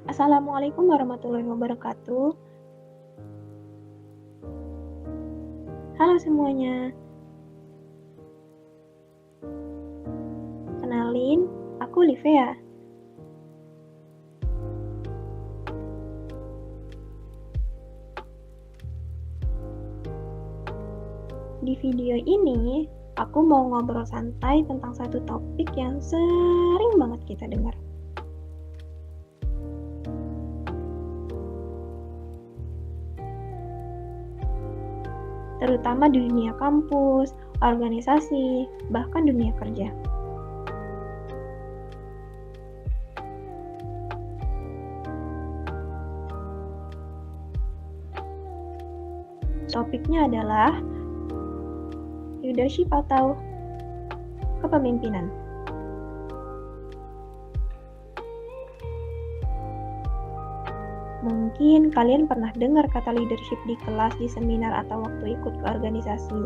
Assalamualaikum warahmatullahi wabarakatuh. Halo semuanya, kenalin, aku Livia. Di video ini, aku mau ngobrol santai tentang satu topik yang sering banget kita dengar. Terutama di dunia kampus, organisasi, bahkan dunia kerja. Topiknya adalah leadership atau kepemimpinan. Mungkin kalian pernah dengar kata leadership di kelas, di seminar, atau waktu ikut ke organisasi.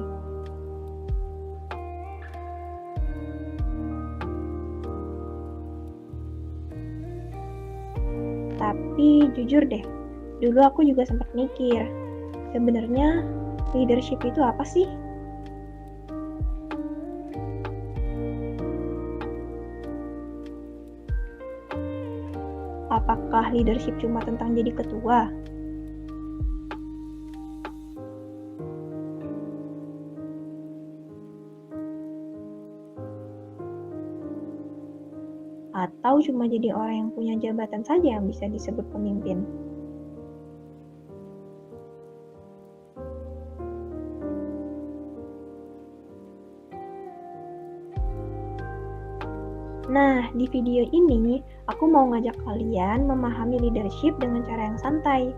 Tapi jujur deh, dulu aku juga sempat mikir, sebenarnya leadership itu apa sih? Apakah leadership cuma tentang jadi ketua? Atau cuma jadi orang yang punya jabatan saja yang bisa disebut pemimpin? Nah, di video ini, aku mau ngajak kalian memahami leadership dengan cara yang santai.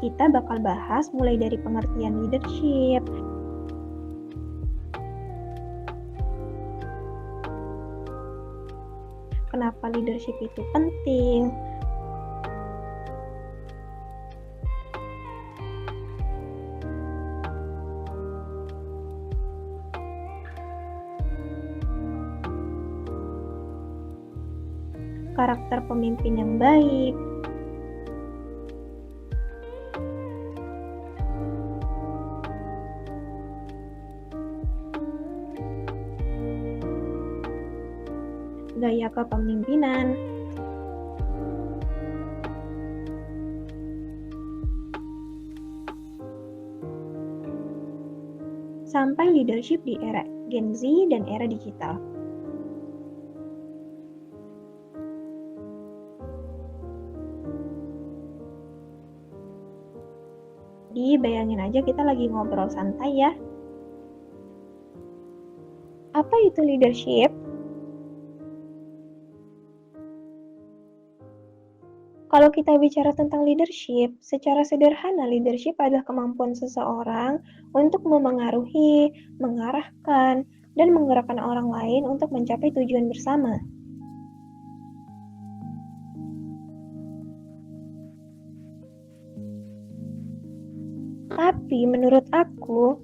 Kita bakal bahas mulai dari pengertian leadership, kenapa leadership itu penting, karakter pemimpin yang baik, gaya kepemimpinan, sampai leadership di era Gen Z dan era digital. Jadi bayangin aja kita lagi ngobrol santai ya. Apa itu leadership? Kalau kita bicara tentang leadership, secara sederhana leadership adalah kemampuan seseorang untuk memengaruhi, mengarahkan, dan menggerakkan orang lain untuk mencapai tujuan bersama. Tapi menurut aku,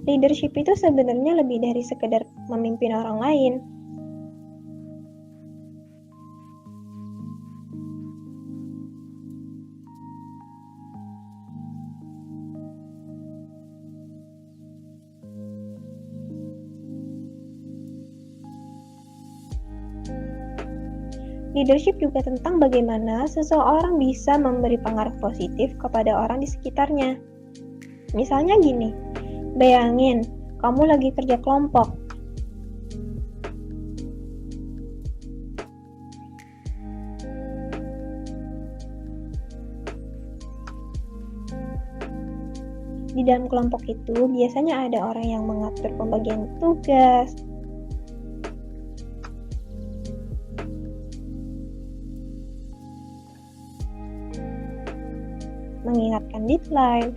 leadership itu sebenarnya lebih dari sekedar memimpin orang lain. Leadership juga tentang bagaimana seseorang bisa memberi pengaruh positif kepada orang di sekitarnya. Misalnya gini, bayangin, kamu lagi kerja kelompok. Di dalam kelompok itu biasanya ada orang yang mengatur pembagian tugas, mengingatkan deadline,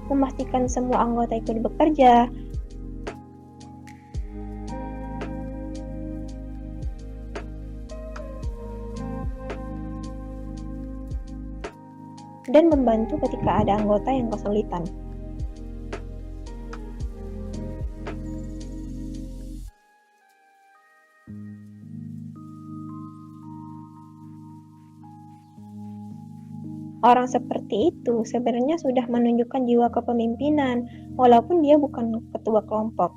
memastikan semua anggota ikut bekerja, dan membantu ketika ada anggota yang kesulitan. Orang seperti itu sebenarnya sudah menunjukkan jiwa kepemimpinan, walaupun dia bukan ketua kelompok.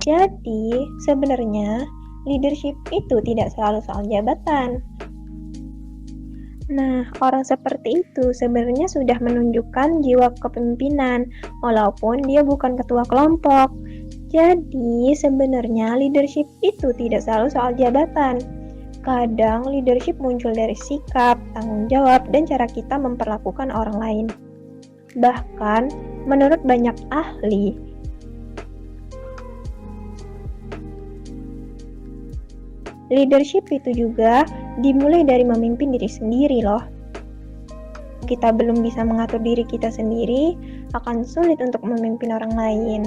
Jadi, sebenarnya leadership itu tidak selalu soal jabatan. Nah, orang seperti itu sebenarnya sudah menunjukkan jiwa kepemimpinan, walaupun dia bukan ketua kelompok. Jadi, sebenarnya leadership itu tidak selalu soal jabatan. Kadang leadership muncul dari sikap, tanggung jawab, dan cara kita memperlakukan orang lain. Bahkan, menurut banyak ahli, leadership itu juga dimulai dari memimpin diri sendiri loh. Kita belum bisa mengatur diri kita sendiri, akan sulit untuk memimpin orang lain.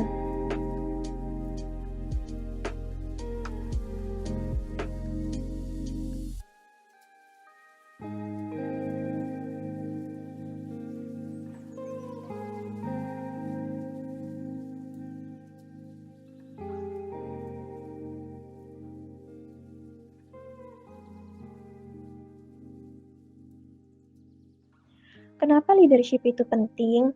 Kenapa leadership itu penting?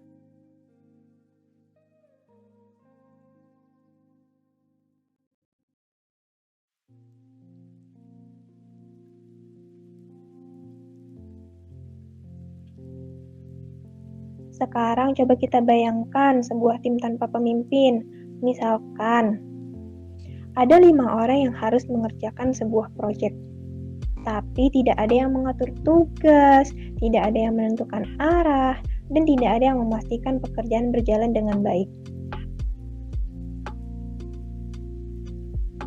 Sekarang coba kita bayangkan sebuah tim tanpa pemimpin. Misalkan, ada 5 orang yang harus mengerjakan sebuah proyek. Tapi tidak ada yang mengatur tugas, tidak ada yang menentukan arah, dan tidak ada yang memastikan pekerjaan berjalan dengan baik.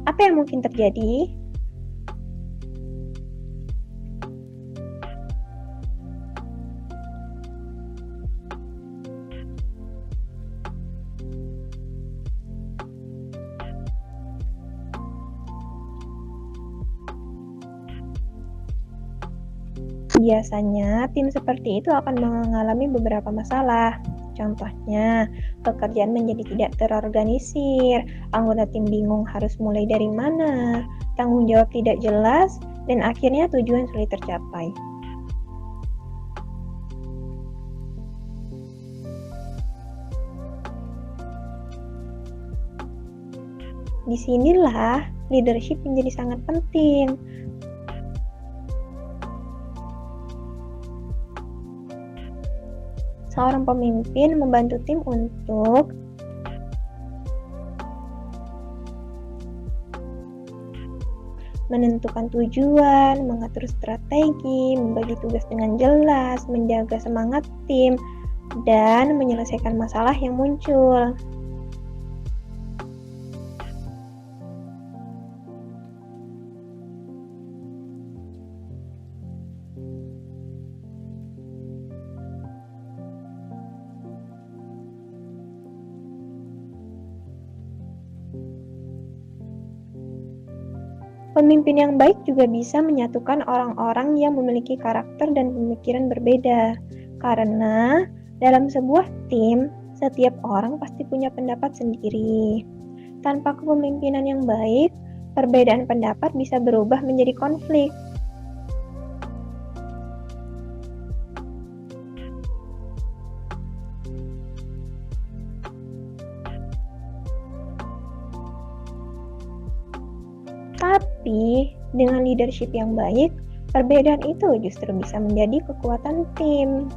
Apa yang mungkin terjadi? Biasanya, tim seperti itu akan mengalami beberapa masalah. Contohnya, pekerjaan menjadi tidak terorganisir, anggota tim bingung harus mulai dari mana, tanggung jawab tidak jelas, dan akhirnya tujuan sulit tercapai. Disinilah leadership menjadi sangat penting. Seorang pemimpin membantu tim untuk menentukan tujuan, mengatur strategi, membagi tugas dengan jelas, menjaga semangat tim, dan menyelesaikan masalah yang muncul. Pemimpin yang baik juga bisa menyatukan orang-orang yang memiliki karakter dan pemikiran berbeda. Karena dalam sebuah tim, setiap orang pasti punya pendapat sendiri. Tanpa kepemimpinan yang baik, perbedaan pendapat bisa berubah menjadi konflik. Tapi, dengan leadership yang baik, perbedaan itu justru bisa menjadi kekuatan tim.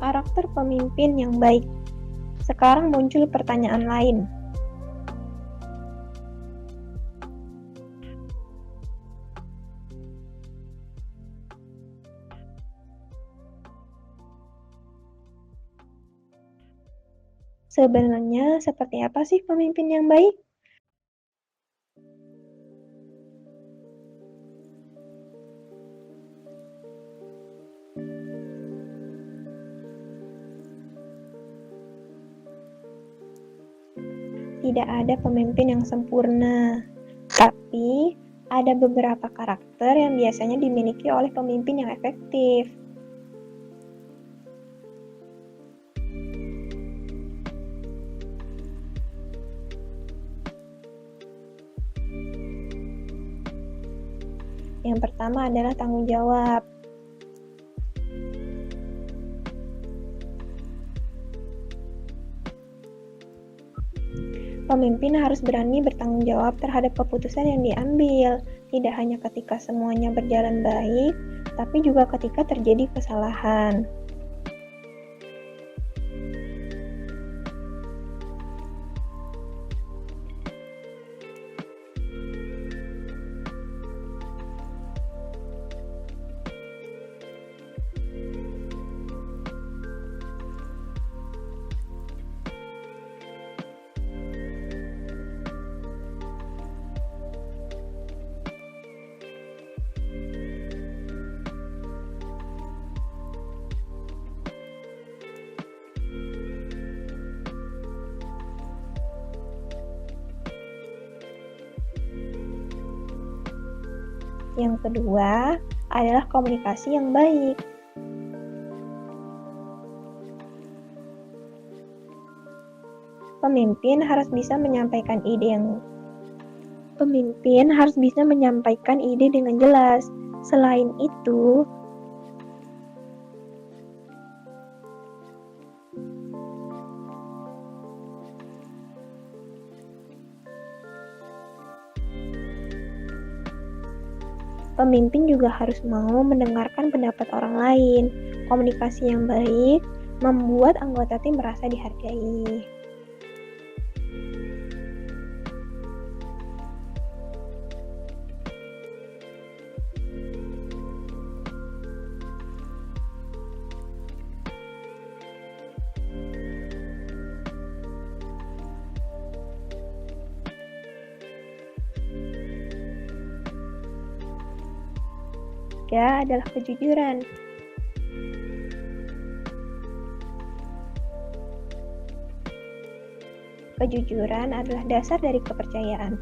Karakter pemimpin yang baik. Sekarang muncul pertanyaan lain. Sebenarnya seperti apa sih pemimpin yang baik? Tidak ada pemimpin yang sempurna, tapi ada beberapa karakter yang biasanya dimiliki oleh pemimpin yang efektif. Yang pertama adalah tanggung jawab. Pemimpin harus berani bertanggung jawab terhadap keputusan yang diambil, tidak hanya ketika semuanya berjalan baik, tapi juga ketika terjadi kesalahan. Yang kedua adalah komunikasi yang baik. Pemimpin harus bisa menyampaikan ide dengan jelas. Selain itu, pemimpin juga harus mau mendengarkan pendapat orang lain. Komunikasi yang baik membuat anggota tim merasa dihargai. Ketiga adalah kejujuran. Kejujuran adalah dasar dari kepercayaan.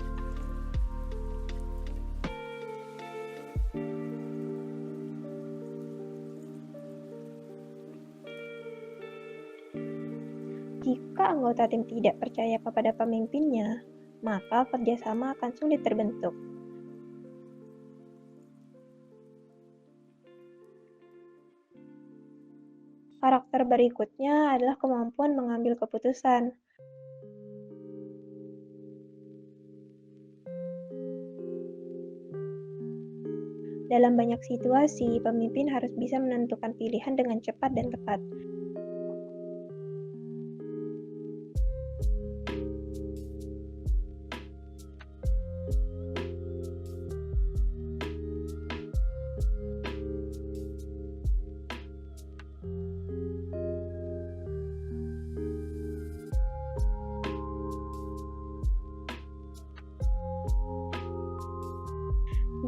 Jika anggota tim tidak percaya kepada pemimpinnya, maka kerjasama akan sulit terbentuk. Karakter berikutnya adalah kemampuan mengambil keputusan. Dalam banyak situasi, pemimpin harus bisa menentukan pilihan dengan cepat dan tepat.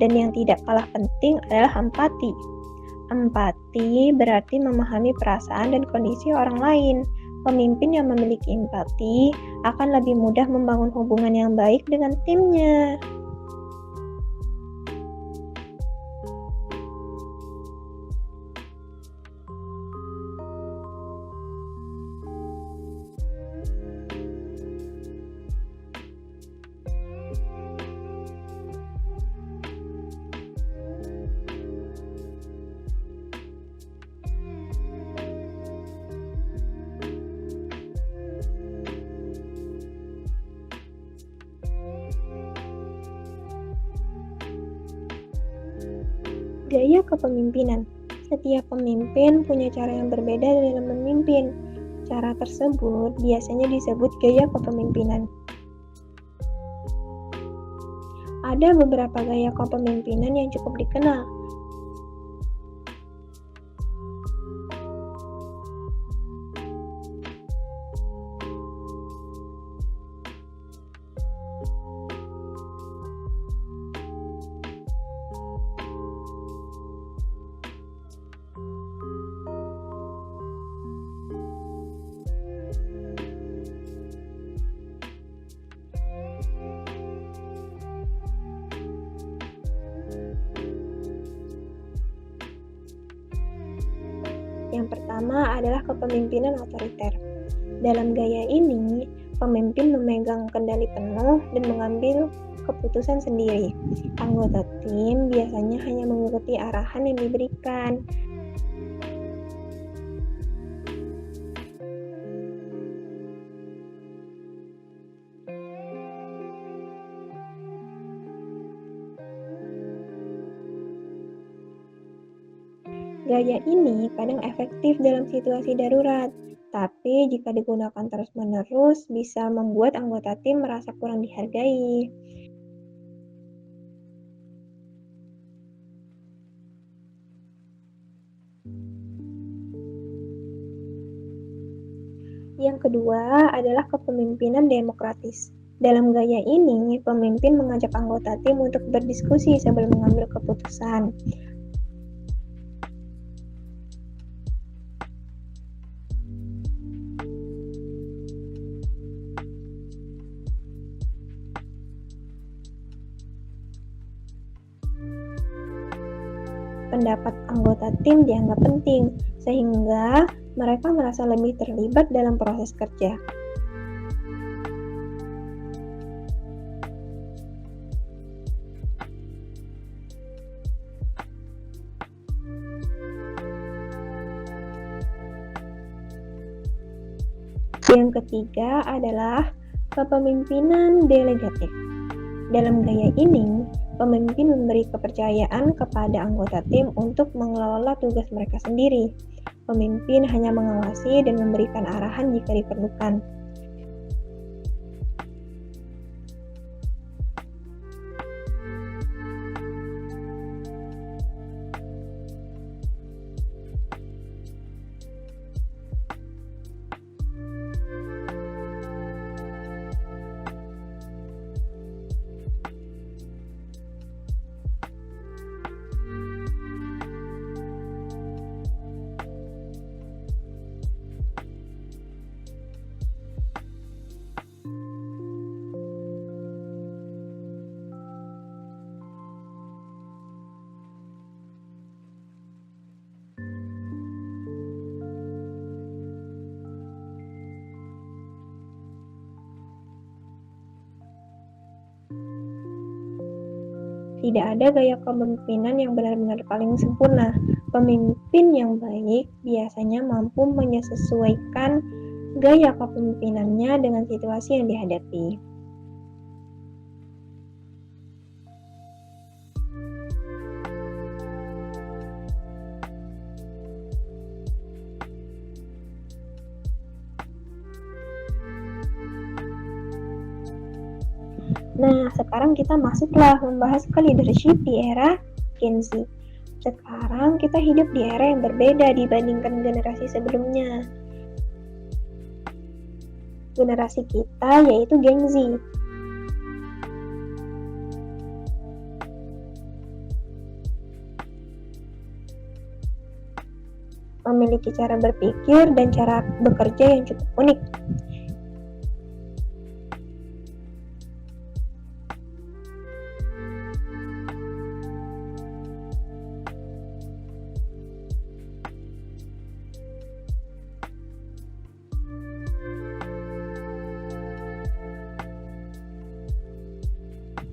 Dan yang tidak kalah penting adalah empati. Empati berarti memahami perasaan dan kondisi orang lain. Pemimpin yang memiliki empati akan lebih mudah membangun hubungan yang baik dengan timnya. Gaya kepemimpinan. Setiap pemimpin punya cara yang berbeda dalam memimpin. Cara tersebut biasanya disebut gaya kepemimpinan. Ada beberapa gaya kepemimpinan yang cukup dikenal. Yang pertama adalah kepemimpinan otoriter. Dalam gaya ini, pemimpin memegang kendali penuh dan mengambil keputusan sendiri. Anggota tim biasanya hanya mengikuti arahan yang diberikan. Gaya ini kadang efektif dalam situasi darurat, tapi jika digunakan terus-menerus bisa membuat anggota tim merasa kurang dihargai. Yang kedua adalah kepemimpinan demokratis. Dalam gaya ini, pemimpin mengajak anggota tim untuk berdiskusi sebelum mengambil keputusan. Pendapat anggota tim dianggap penting, sehingga mereka merasa lebih terlibat dalam proses kerja. Yang ketiga adalah kepemimpinan delegatif. Dalam gaya ini, pemimpin memberi kepercayaan kepada anggota tim untuk mengelola tugas mereka sendiri. Pemimpin hanya mengawasi dan memberikan arahan jika diperlukan. Tidak ada gaya kepemimpinan yang benar-benar paling sempurna. Pemimpin yang baik biasanya mampu menyesuaikan gaya kepemimpinannya dengan situasi yang dihadapi. Nah, sekarang kita masuklah membahas ke leadership di era Gen Z. Sekarang kita hidup di era yang berbeda dibandingkan generasi sebelumnya. Generasi kita yaitu Gen Z. Memiliki cara berpikir dan cara bekerja yang cukup unik.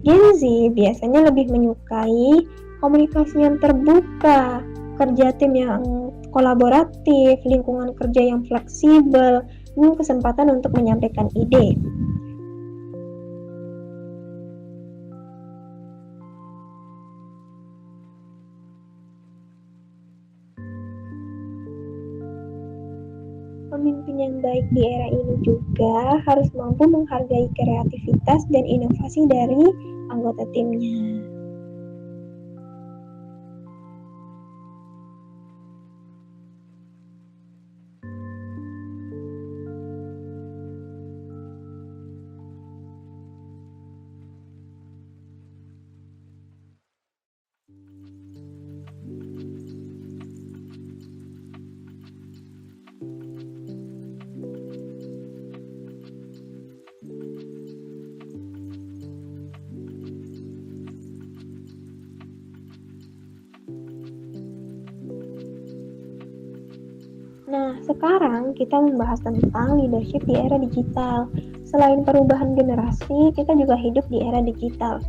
Gen Z biasanya lebih menyukai komunikasi yang terbuka, kerja tim yang kolaboratif, lingkungan kerja yang fleksibel, dan kesempatan untuk menyampaikan ide. Pemimpin yang baik di era ini juga harus mampu menghargai kreativitas dan inovasi dari anggota timnya. Sekarang kita membahas tentang leadership di era digital. Selain perubahan generasi, kita juga hidup di era digital.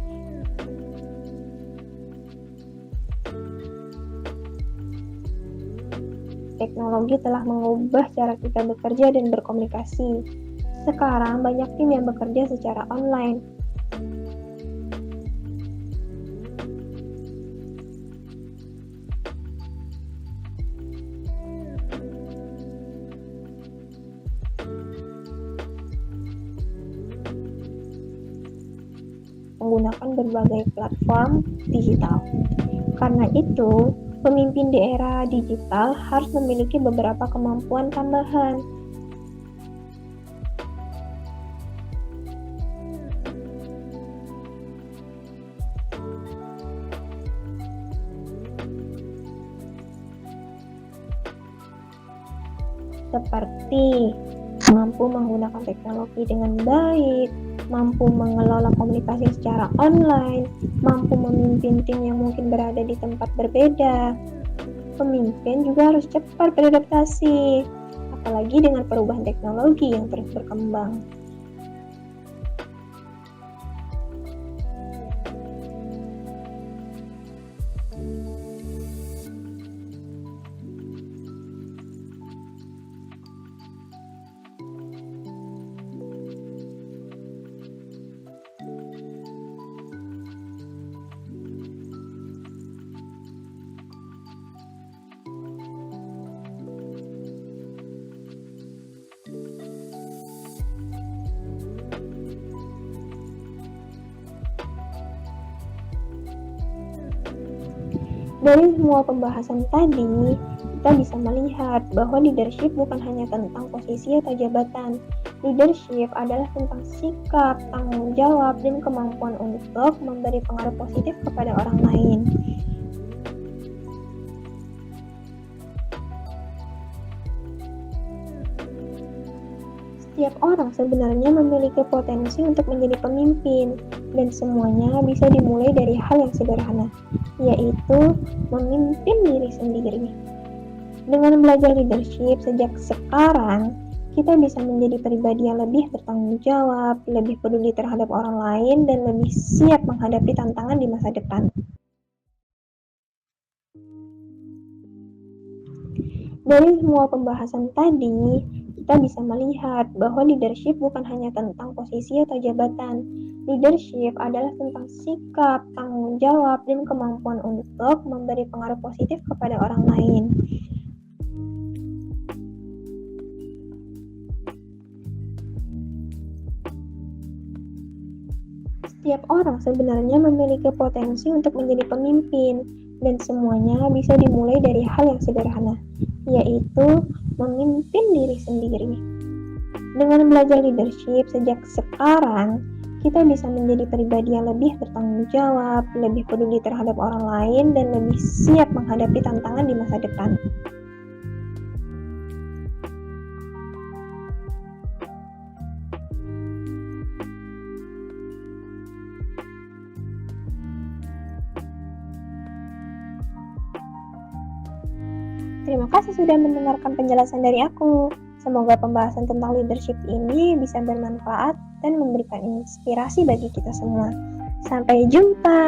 Teknologi telah mengubah cara kita bekerja dan berkomunikasi. Sekarang banyak tim yang bekerja secara online. Menggunakan berbagai platform digital. Karena itu, pemimpin di era digital harus memiliki beberapa kemampuan tambahan. Seperti mampu menggunakan teknologi dengan baik, mampu mengelola komunikasi secara online, mampu memimpin tim yang mungkin berada di tempat berbeda. Pemimpin juga harus cepat beradaptasi, apalagi dengan perubahan teknologi yang terus berkembang. Dari semua pembahasan tadi, kita bisa melihat bahwa leadership bukan hanya tentang posisi atau jabatan. Leadership adalah tentang sikap, tanggung jawab, dan kemampuan untuk memberi pengaruh positif kepada orang lain. Setiap orang sebenarnya memiliki potensi untuk menjadi pemimpin, dan semuanya bisa dimulai dari hal yang sederhana, yaitu memimpin diri sendiri. Dengan belajar leadership sejak sekarang, kita bisa menjadi pribadi yang lebih bertanggung jawab, lebih peduli terhadap orang lain, dan lebih siap menghadapi tantangan di masa depan. Dari semua pembahasan tadi, kita bisa melihat bahwa leadership bukan hanya tentang posisi atau jabatan. Leadership adalah tentang sikap, tanggung jawab, dan kemampuan untuk memberi pengaruh positif kepada orang lain. Setiap orang sebenarnya memiliki potensi untuk menjadi pemimpin, dan semuanya bisa dimulai dari hal yang sederhana, yaitu memimpin diri sendiri. Dengan belajar leadership sejak sekarang, kita bisa menjadi pribadi yang lebih bertanggung jawab, lebih peduli terhadap orang lain, dan lebih siap menghadapi tantangan di masa depan. Terima kasih sudah mendengarkan penjelasan dari aku. Semoga pembahasan tentang leadership ini bisa bermanfaat dan memberikan inspirasi bagi kita semua. Sampai jumpa.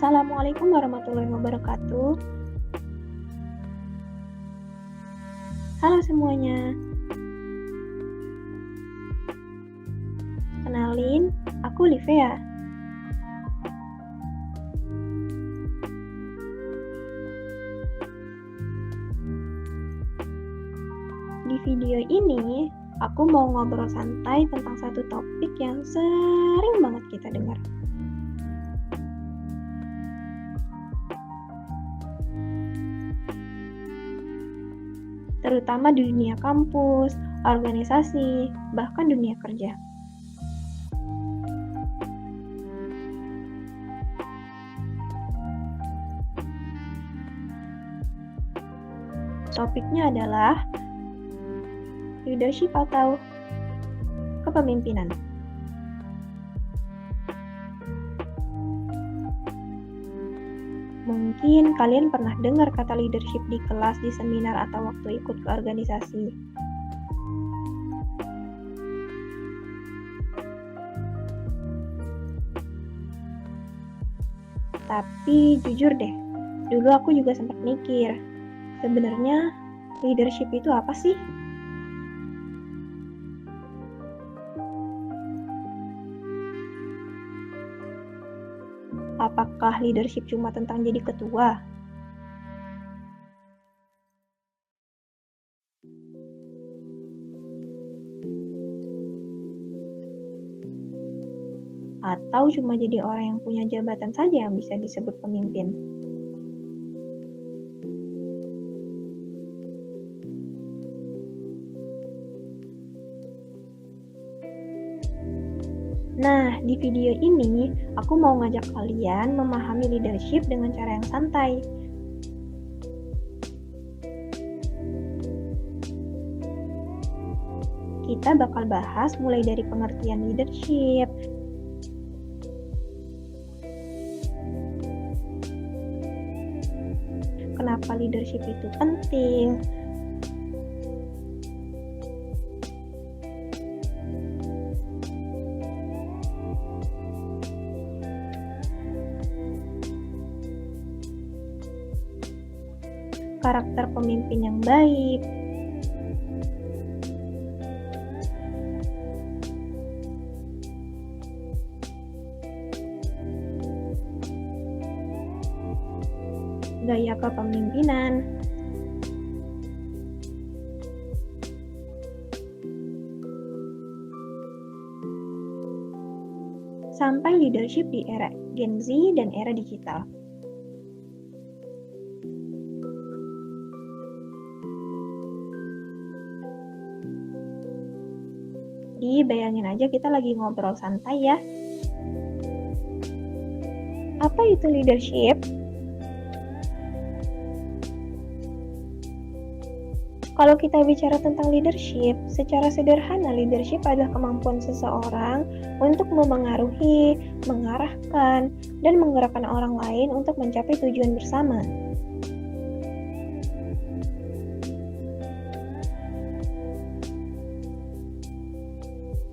Assalamualaikum warahmatullahi wabarakatuh. Halo semuanya. Kenalin, aku Livia. Di video ini, aku mau ngobrol santai tentang satu topik yang sering banget kita dengar. Terutama di dunia kampus, organisasi, bahkan dunia kerja. Topiknya adalah leadership atau kepemimpinan. Mungkin kalian pernah dengar kata leadership di kelas, di seminar, atau waktu ikut ke organisasi. Tapi jujur deh, dulu aku juga sempat mikir, sebenarnya leadership itu apa sih? Apakah leadership cuma tentang jadi ketua? Atau cuma jadi orang yang punya jabatan saja yang bisa disebut pemimpin? Nah, di video ini aku mau ngajak kalian memahami leadership dengan cara yang santai. Kita bakal bahas mulai dari pengertian leadership, kenapa leadership itu penting, karakter pemimpin yang baik, gaya kepemimpinan, sampai leadership di era Gen Z dan era digital. Bayangin aja kita lagi ngobrol santai ya. Apa itu leadership? Kalau kita bicara tentang leadership, secara sederhana leadership adalah kemampuan seseorang untuk memengaruhi, mengarahkan, dan menggerakkan orang lain untuk mencapai tujuan bersama.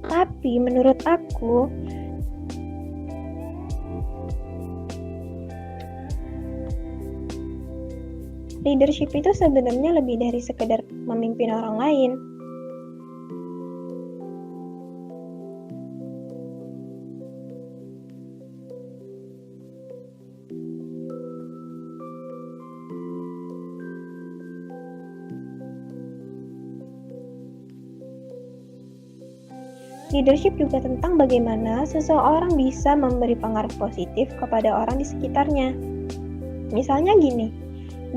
Tapi menurut aku, leadership itu sebenarnya lebih dari sekedar memimpin orang lain. Leadership juga tentang bagaimana seseorang bisa memberi pengaruh positif kepada orang di sekitarnya. Misalnya gini,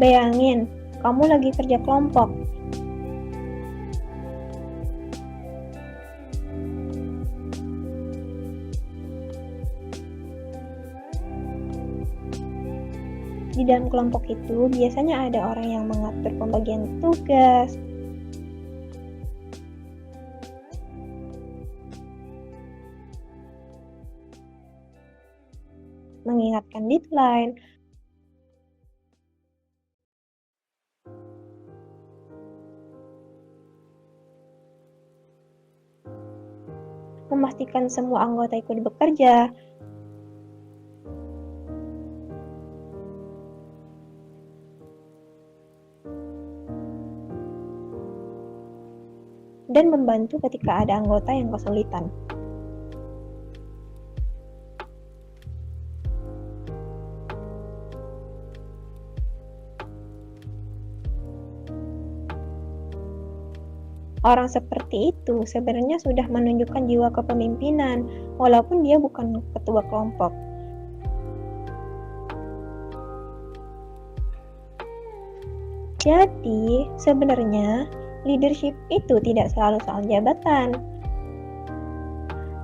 bayangin, kamu lagi kerja kelompok. Di dalam kelompok itu biasanya ada orang yang mengatur pembagian tugas, mengingatkan deadline, memastikan semua anggota ikut bekerja, dan membantu ketika ada anggota yang kesulitan. Orang seperti itu sebenarnya sudah menunjukkan jiwa kepemimpinan, walaupun dia bukan ketua kelompok. Jadi, sebenarnya leadership itu tidak selalu soal jabatan.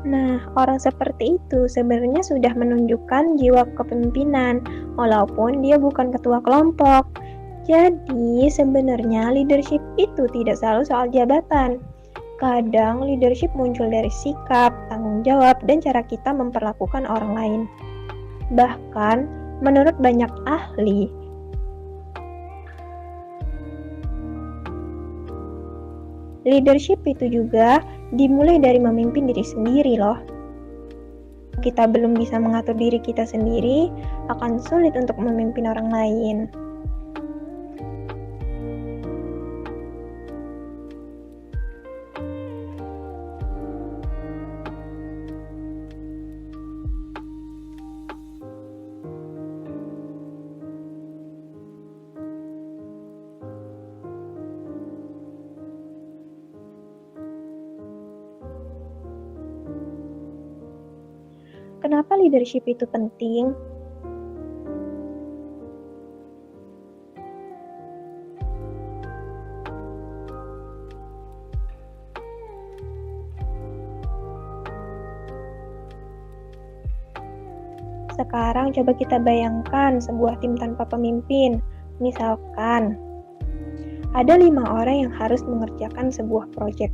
Nah, orang seperti itu sebenarnya sudah menunjukkan jiwa kepemimpinan, walaupun dia bukan ketua kelompok. Jadi, sebenarnya leadership itu tidak selalu soal jabatan. Kadang leadership muncul dari sikap, tanggung jawab, dan cara kita memperlakukan orang lain. Bahkan, menurut banyak ahli, leadership itu juga dimulai dari memimpin diri sendiri loh. Kita belum bisa mengatur diri kita sendiri, akan sulit untuk memimpin orang lain. Kenapa leadership itu penting? Sekarang coba kita bayangkan sebuah tim tanpa pemimpin. Misalkan, ada 5 orang yang harus mengerjakan sebuah proyek.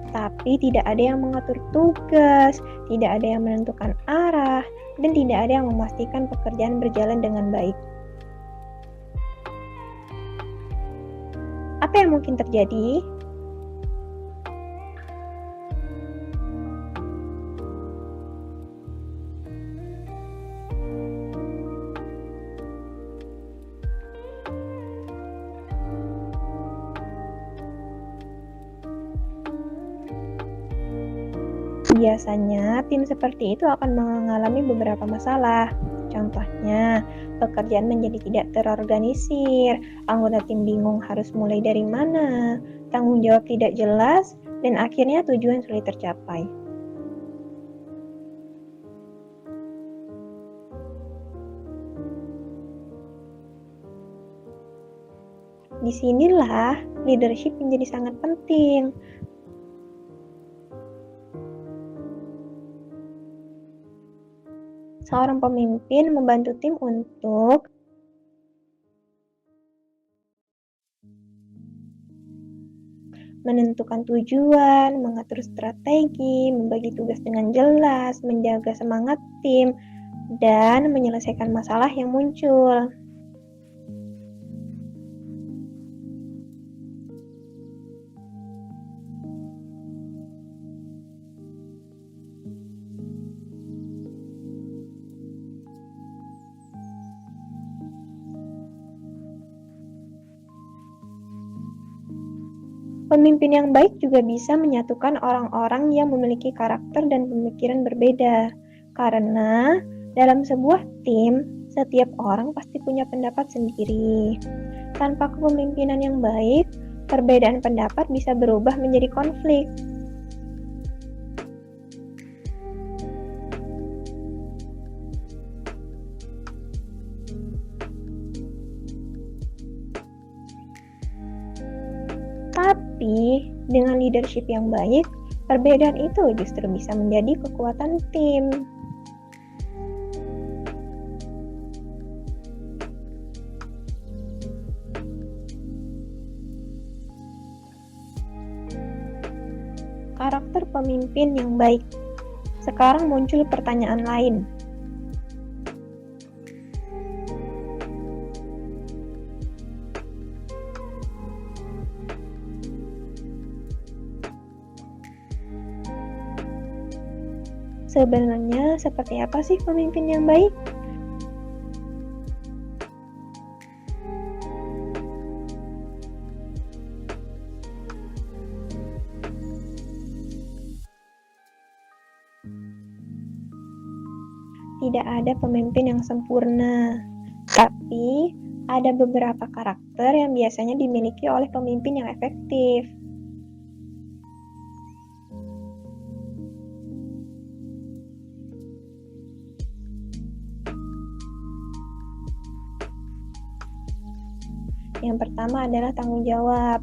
Tapi tidak ada yang mengatur tugas, tidak ada yang menentukan arah, dan tidak ada yang memastikan pekerjaan berjalan dengan baik. Apa yang mungkin terjadi? Biasanya, tim seperti itu akan mengalami beberapa masalah. Contohnya, pekerjaan menjadi tidak terorganisir, anggota tim bingung harus mulai dari mana, tanggung jawab tidak jelas, dan akhirnya tujuan sulit tercapai. Disinilah leadership menjadi sangat penting. Seorang pemimpin membantu tim untuk menentukan tujuan, mengatur strategi, membagi tugas dengan jelas, menjaga semangat tim, dan menyelesaikan masalah yang muncul. Pemimpin yang baik juga bisa menyatukan orang-orang yang memiliki karakter dan pemikiran berbeda. Karena dalam sebuah tim, setiap orang pasti punya pendapat sendiri. Tanpa kepemimpinan yang baik, perbedaan pendapat bisa berubah menjadi konflik. Tapi, dengan leadership yang baik, perbedaan itu justru bisa menjadi kekuatan tim. Karakter pemimpin yang baik. Sekarang muncul pertanyaan lain. Sebenarnya seperti apa sih pemimpin yang baik? Tidak ada pemimpin yang sempurna, tapi ada beberapa karakter yang biasanya dimiliki oleh pemimpin yang efektif. Yang pertama adalah tanggung jawab.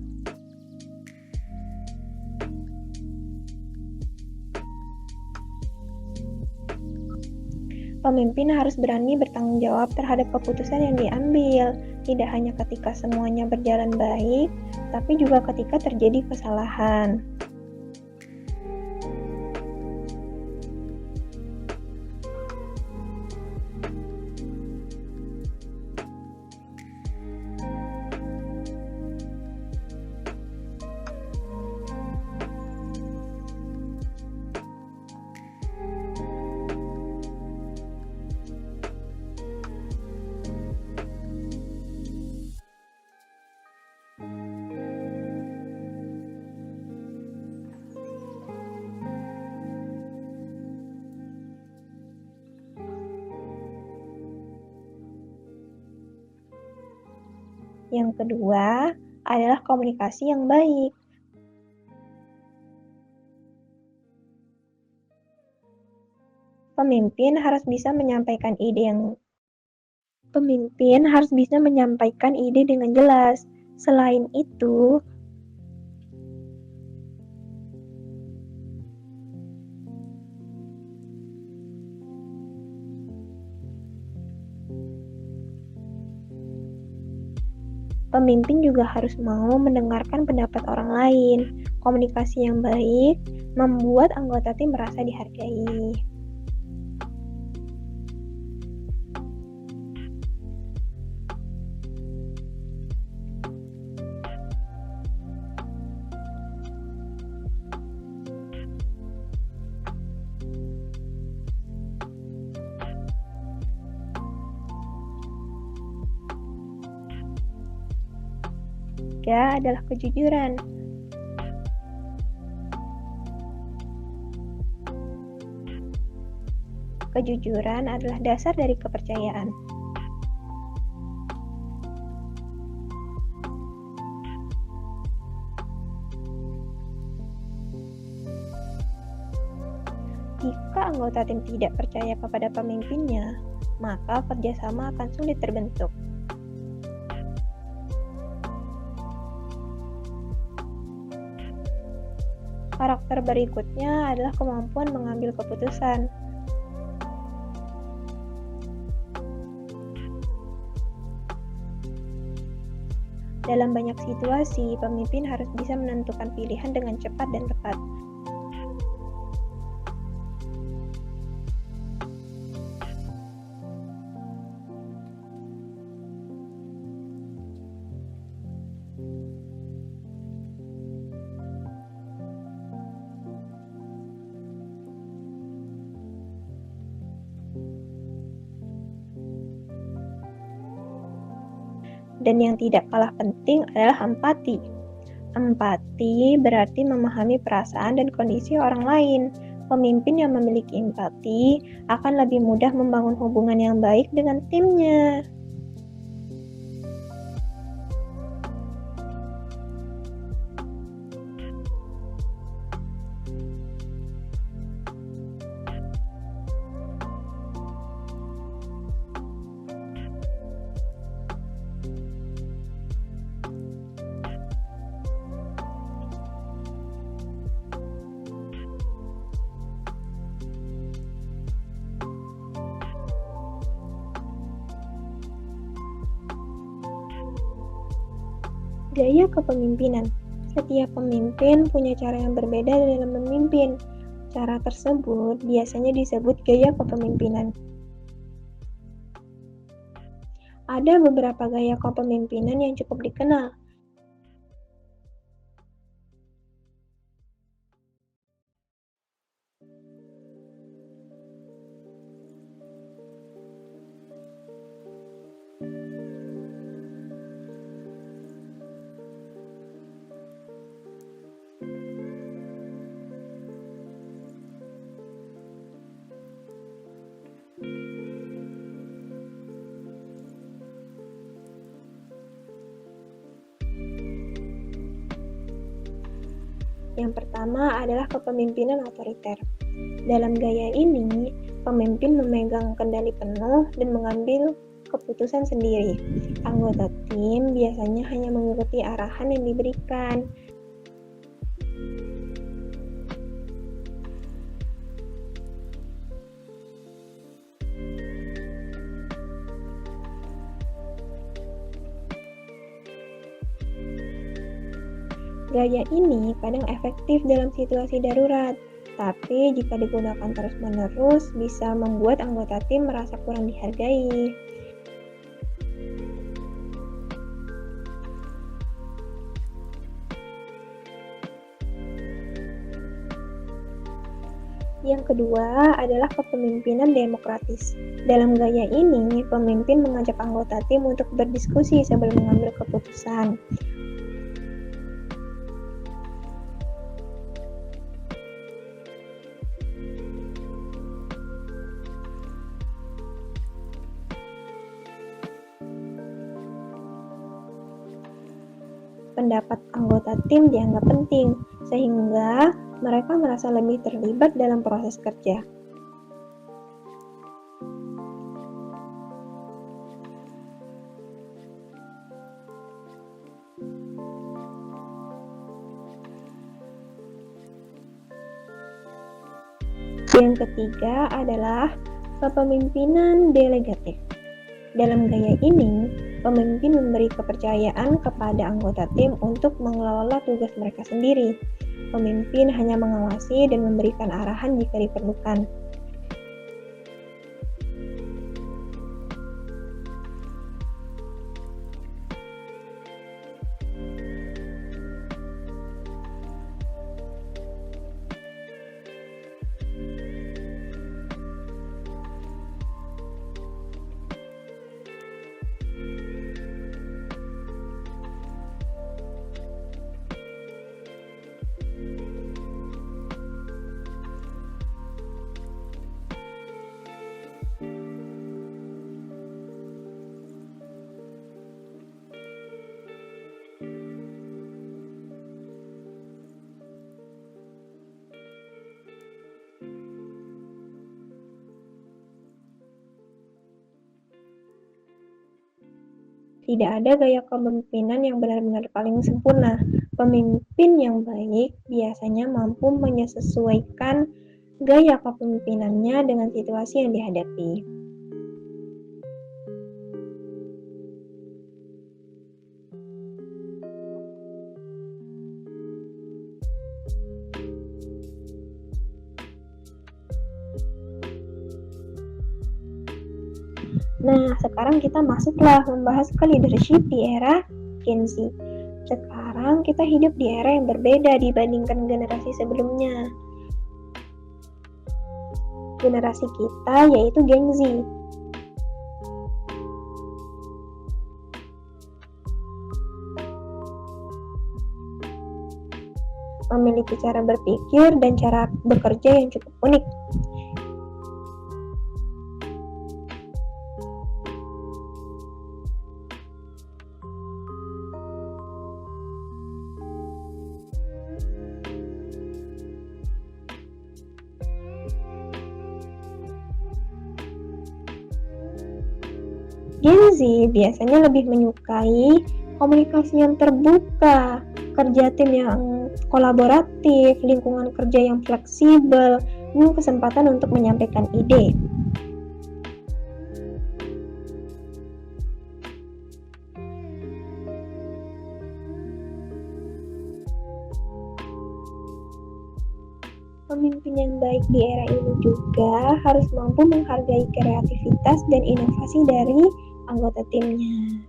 Pemimpin harus berani bertanggung jawab terhadap keputusan yang diambil. tidak hanya ketika semuanya berjalan baik, tapi juga ketika terjadi kesalahan. Yang kedua adalah komunikasi yang baik. Pemimpin harus bisa menyampaikan ide dengan jelas. Selain itu, pemimpin juga harus mau mendengarkan pendapat orang lain. Komunikasi yang baik membuat anggota tim merasa dihargai. Ketiga adalah kejujuran. Kejujuran adalah dasar dari kepercayaan. Jika anggota tim tidak percaya kepada pemimpinnya, maka kerjasama akan sulit terbentuk. Karakter berikutnya adalah kemampuan mengambil keputusan. Dalam banyak situasi, pemimpin harus bisa menentukan pilihan dengan cepat dan tepat. Dan yang tidak kalah penting adalah empati. Empati berarti memahami perasaan dan kondisi orang lain. Pemimpin yang memiliki empati akan lebih mudah membangun hubungan yang baik dengan timnya. Gaya kepemimpinan. Setiap pemimpin punya cara yang berbeda dalam memimpin. Cara tersebut biasanya disebut gaya kepemimpinan. Ada beberapa gaya kepemimpinan yang cukup dikenal. Yang pertama adalah kepemimpinan otoriter. Dalam gaya ini, pemimpin memegang kendali penuh dan mengambil keputusan sendiri. Anggota tim biasanya hanya mengikuti arahan yang diberikan. Gaya ini kadang efektif dalam situasi darurat, tapi jika digunakan terus-menerus bisa membuat anggota tim merasa kurang dihargai. Yang kedua adalah kepemimpinan demokratis. Dalam gaya ini, pemimpin mengajak anggota tim untuk berdiskusi sebelum mengambil keputusan. Pendapat anggota tim dianggap penting, sehingga mereka merasa lebih terlibat dalam proses kerja. Yang ketiga adalah kepemimpinan delegatif. Dalam gaya ini, pemimpin memberi kepercayaan kepada anggota tim untuk mengelola tugas mereka sendiri. Pemimpin hanya mengawasi dan memberikan arahan jika diperlukan. Tidak ada gaya kepemimpinan yang benar-benar paling sempurna. Pemimpin yang baik biasanya mampu menyesuaikan gaya kepemimpinannya dengan situasi yang dihadapi. Nah, sekarang kita masuklah membahas ke leadership di era Gen Z. Sekarang kita hidup di era yang berbeda dibandingkan generasi sebelumnya. Generasi kita yaitu Gen Z. Memiliki cara berpikir dan cara bekerja yang cukup unik. Gen Z biasanya lebih menyukai komunikasi yang terbuka, kerja tim yang kolaboratif, lingkungan kerja yang fleksibel, dan kesempatan untuk menyampaikan ide. Pemimpin yang baik di era ini juga harus mampu menghargai kreativitas dan inovasi dari anggota timnya.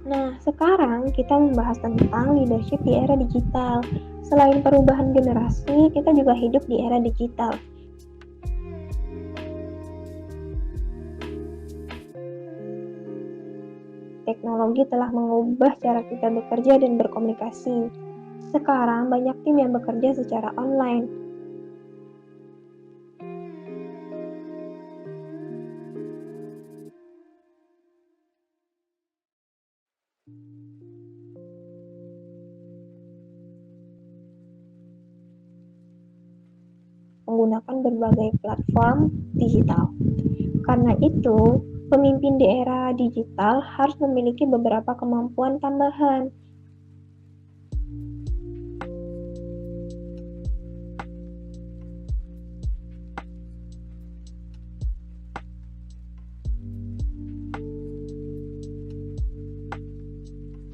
Nah, sekarang kita membahas tentang leadership di era digital. Selain perubahan generasi, kita juga hidup di era digital. Teknologi telah mengubah cara kita bekerja dan berkomunikasi. Sekarang banyak tim yang bekerja secara online. menggunakan berbagai platform digital. Karena itu, pemimpin di era digital harus memiliki beberapa kemampuan tambahan.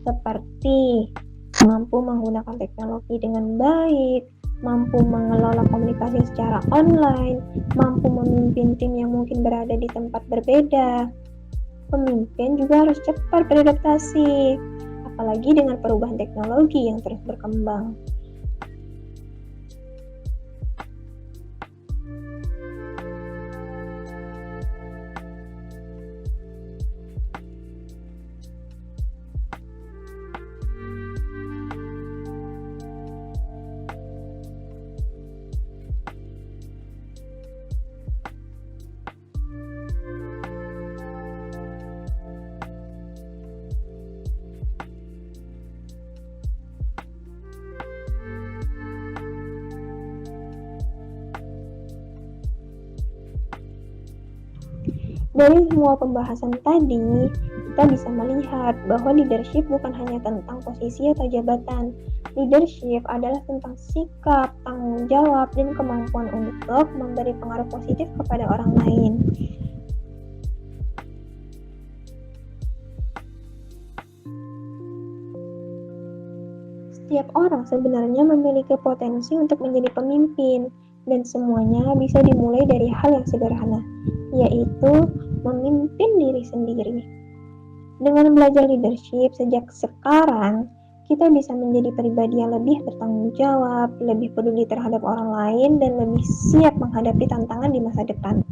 Seperti mampu menggunakan teknologi dengan baik, mampu mengelola komunikasi secara online, mampu memimpin tim yang mungkin berada di tempat berbeda. Pemimpin juga harus cepat beradaptasi, apalagi dengan perubahan teknologi yang terus berkembang. Dari semua pembahasan tadi, kita bisa melihat bahwa leadership bukan hanya tentang posisi atau jabatan. Leadership adalah tentang sikap, tanggung jawab, dan kemampuan untuk memberi pengaruh positif kepada orang lain. Setiap orang sebenarnya memiliki potensi untuk menjadi pemimpin, dan semuanya bisa dimulai dari hal yang sederhana, yaitu memimpin diri sendiri. Dengan belajar leadership sejak sekarang, kita bisa menjadi pribadi yang lebih bertanggung jawab, lebih peduli terhadap orang lain, dan lebih siap menghadapi tantangan di masa depan.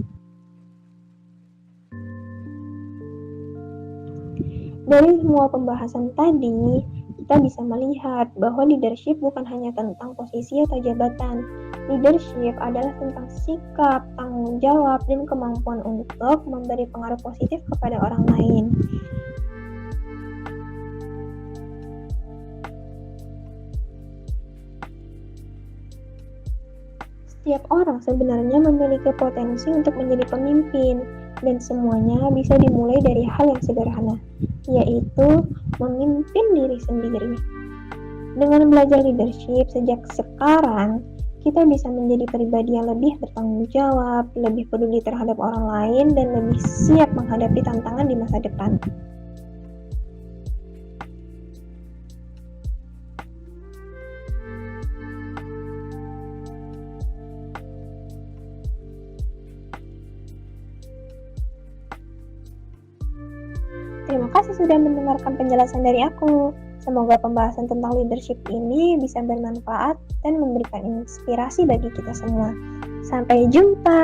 Dari semua pembahasan tadi, kita bisa melihat bahwa leadership bukan hanya tentang posisi atau jabatan. Leadership adalah tentang sikap, tanggung jawab, dan kemampuan untuk memberi pengaruh positif kepada orang lain. Setiap orang sebenarnya memiliki potensi untuk menjadi pemimpin, dan semuanya bisa dimulai dari hal yang sederhana, yaitu memimpin diri sendiri. Dengan belajar leadership sejak sekarang, kita bisa menjadi pribadi yang lebih bertanggung jawab, lebih peduli terhadap orang lain, dan lebih siap menghadapi tantangan di masa depan. Terima kasih sudah mendengarkan penjelasan dari aku. Semoga pembahasan tentang leadership ini bisa bermanfaat dan memberikan inspirasi bagi kita semua. Sampai jumpa.